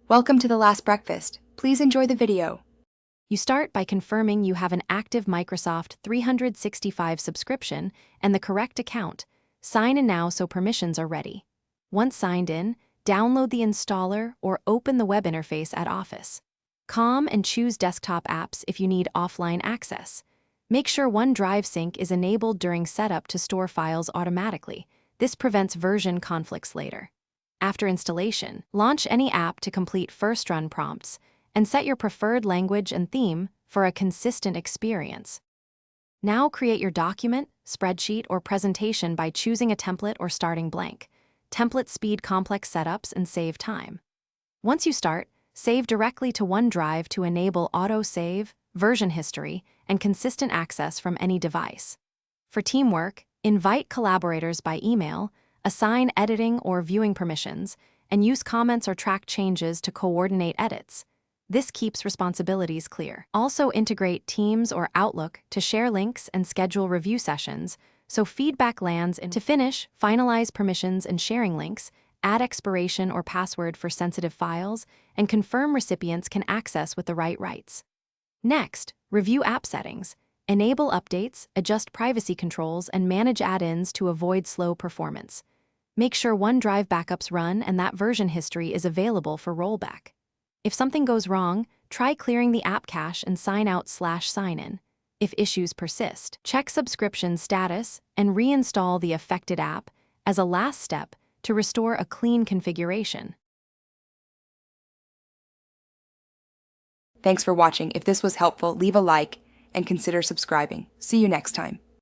Welcome to the last breakfast. Please enjoy the video. You start by confirming you have an active Microsoft 365 subscription and the correct account. Sign in now so permissions are ready. Once signed in, download the installer or open the web interface at Office. COM and choose desktop apps if you need offline access. Make sure OneDrive Sync is enabled during setup to store files automatically. This prevents version conflicts later. After installation, launch any app to complete first-run prompts and set your preferred language and theme for a consistent experience. Now create your document, spreadsheet, or presentation by choosing a template or starting blank. Templates speed complex setups and save time. Once you start, save directly to OneDrive to enable auto-save, version history, and consistent access from any device. For teamwork, invite collaborators by email, assign editing or viewing permissions, and use comments or track changes to coordinate edits. This keeps responsibilities clear. Also integrate Teams or Outlook to share links and schedule review sessions, so feedback lands in. To finish, finalize permissions and sharing links, add expiration or password for sensitive files, and confirm recipients can access with the right rights. Next, review app settings. Enable updates, adjust privacy controls, and manage add-ins to avoid slow performance. Make sure OneDrive backups run and that version history is available for rollback. If something goes wrong, try clearing the app cache and sign out/sign in. If issues persist, check subscription status and reinstall the affected app as a last step to restore a clean configuration. Thanks for watching. If this was helpful, leave a like and consider subscribing. See you next time.